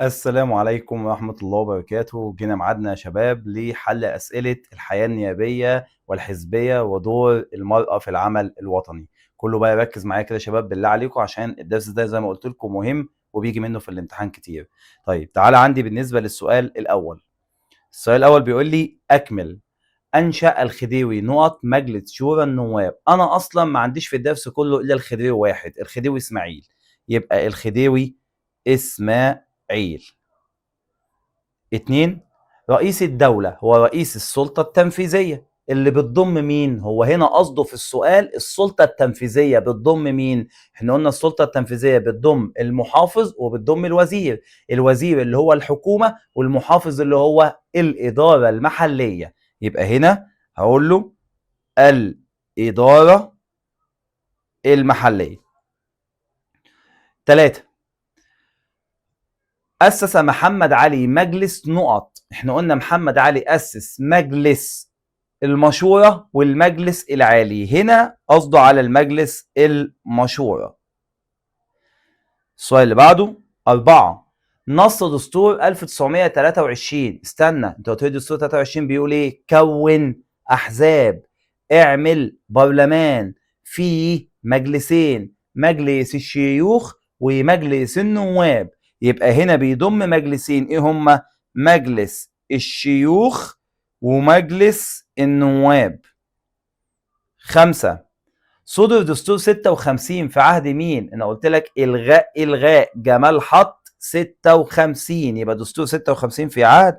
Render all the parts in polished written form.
السلام عليكم ورحمة الله وبركاته. جينا ميعادنا يا شباب لحل أسئلة الحياة النيابية والحزبية ودور المرأة في العمل الوطني. كله بقى يركز معايا كده يا شباب بالله عليكم، عشان الدرس ده زي ما قلت لكم مهم وبيجي منه في الامتحان كتير. طيب تعالى عندي بالنسبة للسؤال الأول. السؤال الأول بيقول لي أكمل. أنشأ الخديوي مجلس شورى النواب. أنا أصلا ما عنديش في الدرس كله إلا الخديوي واحد، الخديوي إسماعيل. يبقى الخديوي إسماعيل. 2. رئيس الدولة هو رئيس السلطة التنفيذية اللي بتضم مين؟ هو هنا قصده في السؤال السلطة التنفيذية بتضم مين؟ احنا قلنا السلطة التنفيذية بتضم المحافظ وبتضم الوزير، الوزير اللي هو الحكومة والمحافظ اللي هو الإدارة المحلية. يبقى هنا هقول له الإدارة المحلية. 3. أسس محمد علي مجلس نقط. احنا قلنا محمد علي أسس مجلس المشورة والمجلس العالي، هنا قصده على المجلس المشورة. السؤال اللي بعده 4. نص دستور 1923. استنى، انت قلت لي دستور 23 بيقول ايه؟ كون احزاب، اعمل برلمان فيه مجلسين، مجلس الشيوخ ومجلس النواب. يبقى هنا بيضم مجلسين، ايه هما؟ مجلس الشيوخ ومجلس النواب. 5. صدر دستور 56 في عهد مين؟ انا قلت لك الغاء جمال حط 56، يبقى دستور 56 في عهد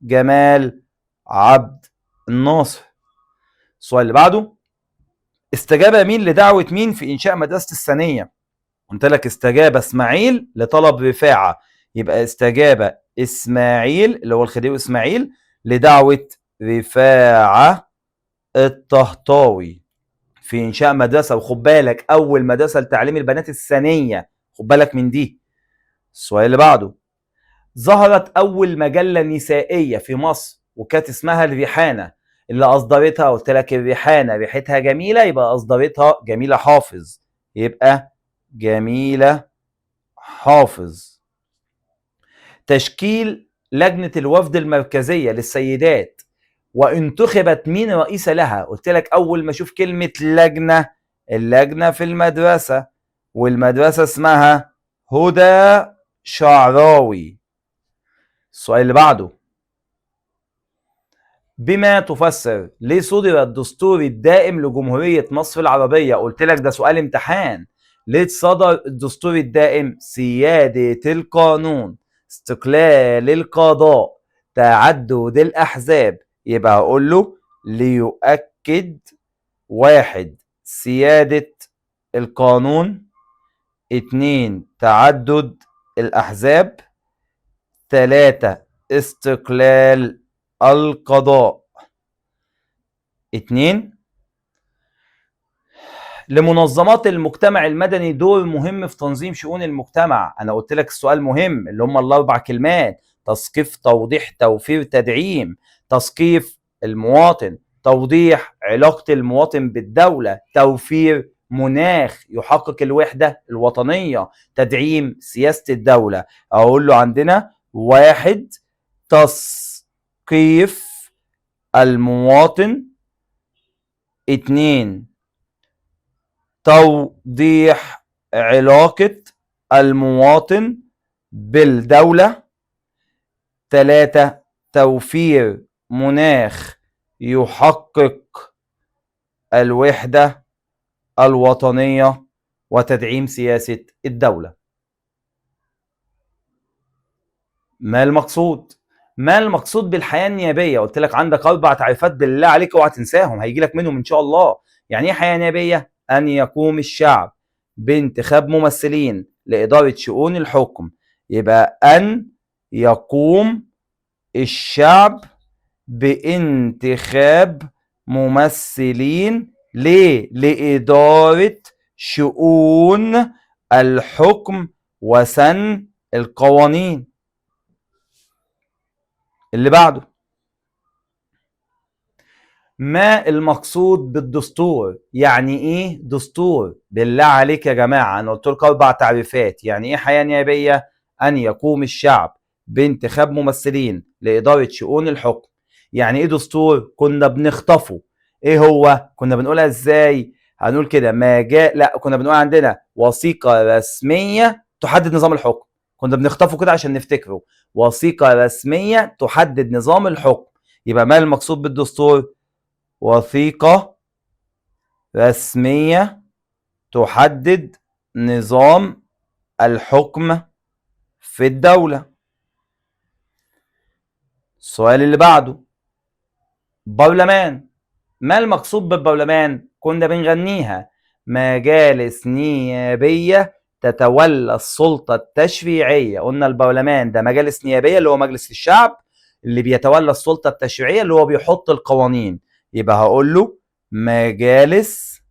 جمال عبد الناصر. السؤال اللي بعده، استجاب مين لدعوة مين في إنشاء مدرسة الثانية؟ قلت لك استجاب إسماعيل لطلب رفاعة، يبقى استجاب إسماعيل اللي هو الخديوي إسماعيل لدعوة رفاعة الطهطاوي في إنشاء مدرسة. وخد بالك أول مدرسة لتعليم البنات الثانية، خد بالك من دي. السؤال اللي بعده، ظهرت أول مجلة نسائية في مصر وكانت اسمها الريحانة، اللي أصدرتها قلت لك الريحانة ريحتها جميلة، يبقى أصدرتها جميلة حافظ، يبقى جميلة حافظ. تشكيل لجنة الوفد المركزية للسيدات وانتخبت مين رئيسة لها؟ قلت لك أول ما أشوف كلمة لجنة، اللجنة في المدرسة، والمدرسة اسمها هدى شعراوي. السؤال اللي بعده، بما تفسر ليه صدر الدستور الدائم لجمهورية مصر العربية؟ قلت لك ده سؤال امتحان. ليه صدر الدستور الدائم؟ سيادة القانون، استقلال القضاء، تعدد الأحزاب. يبقى هقول له ليؤكد 1. سيادة القانون، 2. تعدد الأحزاب، 3. استقلال القضاء. 2. لمنظمات المجتمع المدني دور مهم في تنظيم شؤون المجتمع. انا قلت لك السؤال مهم اللي هم الاربع كلمات: تثقيف، توضيح، توفير، تدعيم. تثقيف المواطن، توضيح علاقة المواطن بالدولة، توفير مناخ يحقق الوحدة الوطنية، تدعيم سياسة الدولة. اقول له عندنا 1. تثقيف المواطن، 2. توضيح علاقة المواطن بالدولة، 3. توفير مناخ يحقق الوحدة الوطنية وتدعيم سياسة الدولة. ما المقصود؟ ما المقصود بالحياة النيابية؟ قلت لك عندك 4 تعريفات بالله عليك اوعى تنساهم، هيجي لك منهم ان شاء الله. يعني ايه حياة نيابية؟ ان يقوم الشعب بانتخاب ممثلين لإدارة شؤون الحكم. يبقى ان يقوم الشعب بانتخاب ممثلين ليه؟ لإدارة شؤون الحكم وسن القوانين. اللي بعده، ما المقصود بالدستور؟ يعني ايه دستور؟ بالله عليك يا جماعه، انا قلت لكم 4 تعريفات. يعني ايه حياه نيابيه؟ ان يقوم الشعب بانتخاب ممثلين لإدارة شؤون الحكم. يعني ايه دستور؟ كنا بنخطفه. ايه هو؟ كنا بنقولها ازاي؟ هنقول كده كنا بنقول عندنا وثيقة رسمية تحدد نظام الحكم. كنا بنخطفه كده عشان نفتكره. وثيقة رسمية تحدد نظام الحكم. يبقى ما المقصود بالدستور؟ وثيقة رسمية تحدد نظام الحكم في الدولة. السؤال اللي بعده، برلمان. ما المقصود بالبرلمان؟ كنا بنغنيها: مجالس نيابية تتولى السلطة التشريعية. قلنا البرلمان ده مجالس نيابية اللي هو مجلس الشعب، اللي بيتولى السلطة التشريعية اللي هو بيحط القوانين. يبقى هقول له مجالس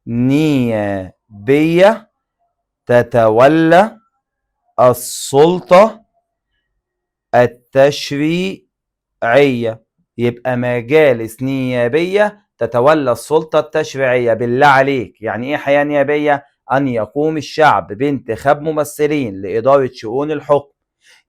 نيابية تتولى السلطة التشريعية. يبقى مجالس نيابية تتولى السلطة التشريعية. بالله عليك، يعني ايه حياة نيابية؟ أن يقوم الشعب بانتخاب ممثلين لإدارة شؤون الحكم.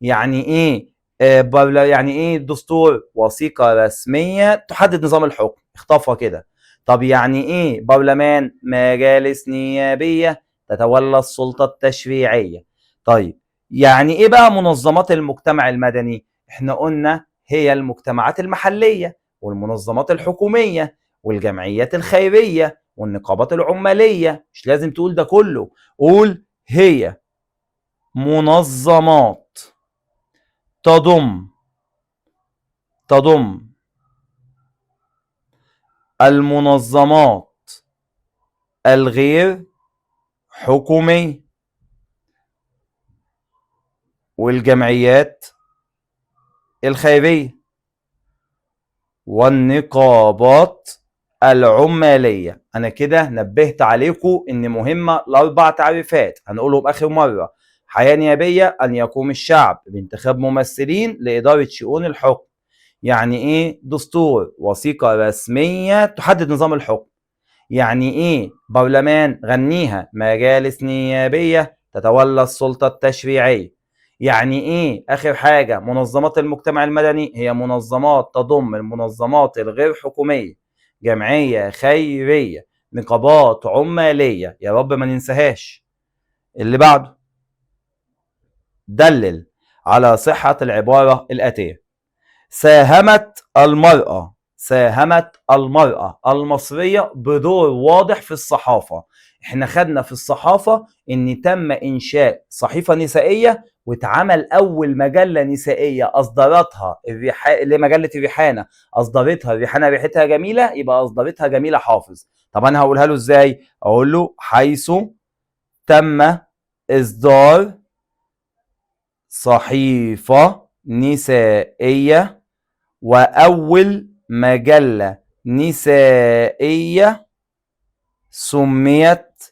يعني ايه يعني ايه الدستور؟ وثيقة رسمية تحدد نظام الحكم. اخطفها كده. طب يعني ايه برلمان؟ مجالس نيابية تتولى السلطة التشريعية. طيب يعني ايه بقى منظمات المجتمع المدني؟ احنا قلنا هي المجتمعات المحلية والمنظمات الحكومية والجمعيات الخيرية والنقابات العمالية. مش لازم تقول ده كله، قول هي منظمات تضم المنظمات الغير حكومية والجمعيات الخيرية والنقابات العمالية. أنا كده نبهت عليكم إن مهمة الأربع تعريفات، هنقولهم آخر مرة. حياة نيابية: أن يقوم الشعب بانتخاب ممثلين لإدارة شؤون الحكم. يعني إيه دستور؟ وثيقة رسمية تحدد نظام الحكم. يعني إيه برلمان؟ غنيها: مجالس نيابية تتولى السلطة التشريعية. يعني ايه اخر حاجة؟ منظمات المجتمع المدني هي منظمات تضم المنظمات الغير حكومية، جمعية خيرية، نقابات عمالية. يا رب ما ننساهاش. اللي بعده، دلل على صحة العبارة الآتية: ساهمت المرأة المصرية بدور واضح في الصحافة. احنا خدنا في الصحافة ان تم انشاء صحيفة نسائية، واتعمل اول مجلة نسائية اصدرتها مجلة الريحانة. اصدرتها الريحانة، ريحتها جميلة، يبقى اصدرتها جميلة حافظ. طب انا هقولها له ازاي؟ اقول له حيث تم اصدار صحيفة نسائية وأول مجلة نسائية سميت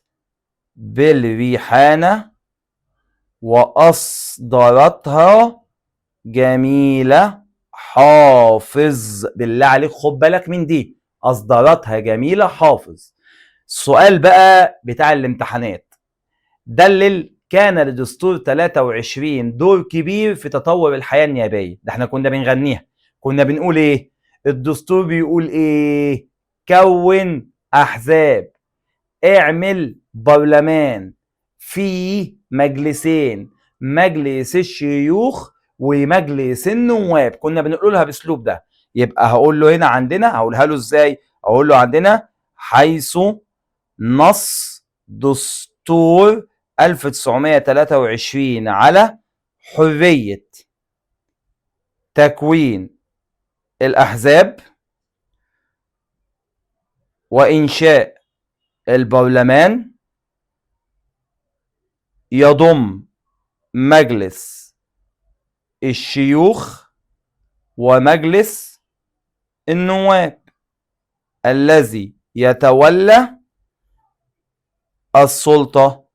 بالريحانة وأصدرتها جميلة حافظ. بالله عليك خد بالك من دي، أصدرتها جميلة حافظ. السؤال بقى بتاع الامتحانات: دلل كان لدستور 23 دور كبير في تطور الحياة النيابية. ده احنا كنا بنغنيها. كنا بنقول ايه؟ الدستور بيقول ايه؟ كون احزاب، اعمل برلمان فيه مجلسين: مجلس الشيوخ ومجلس النواب. كنا بنقولها باسلوب ده. يبقى هقول له هنا عندنا، هقولها له ازاي؟ اقول له عندنا حيث نص دستور 1923 على حرية تكوين الأحزاب وإنشاء البرلمان يضم مجلس الشيوخ ومجلس النواب الذي يتولى السلطة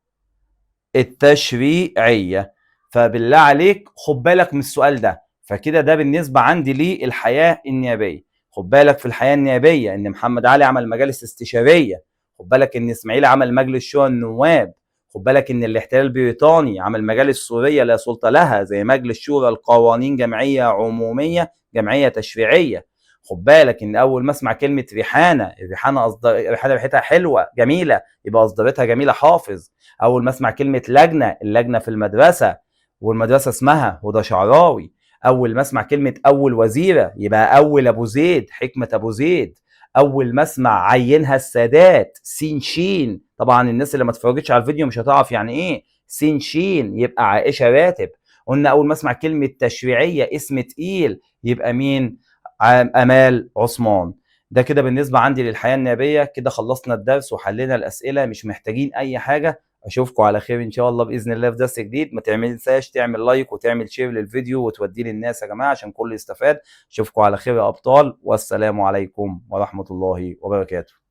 التشريعية. فبالله عليك خد بالك من السؤال ده. فكده ده بالنسبة عندي للحياة النيابية. خد بالك في الحياة النيابية ان محمد علي عمل مجالس استشارية. خد بالك ان اسماعيل عمل مجلس شورى النواب. خد بالك ان الاحتلال البريطاني عمل مجالس سوريه لا سلطه لها زي مجلس شورى القوانين، جمعيه عموميه، جمعيه تشريعيه. خد بالك ان اول ما اسمع كلمه ريحانه، ريحانه ريحتها حلوه جميله، يبقى اصدرتها جميله حافظ. اول ما اسمع كلمه لجنه، اللجنه في المدرسه والمدرسه اسمها هدى شعراوي. اول ما اسمع كلمه اول وزيره، يبقى اول ابو زيد، حكمه ابو زيد. اول ما اسمع عينها السادات، سين شين، طبعا الناس اللي ما اتفرجتش على الفيديو مش هتعرف يعني ايه سين شين، يبقى عائشه راتب. قلنا اول ما اسمع كلمه تشريعيه اسم تقيل، يبقى مين؟ امال عثمان. ده كده بالنسبه عندي للحياه النيابيه. كده خلصنا الدرس وحلينا الاسئله، مش محتاجين اي حاجه. اشوفكم على خير ان شاء الله باذن الله في درس جديد. ما تنساش تعمل لايك وتعمل شير للفيديو وتوديه للناس يا جماعه عشان كله يستفاد. اشوفكم على خير يا ابطال، والسلام عليكم ورحمه الله وبركاته.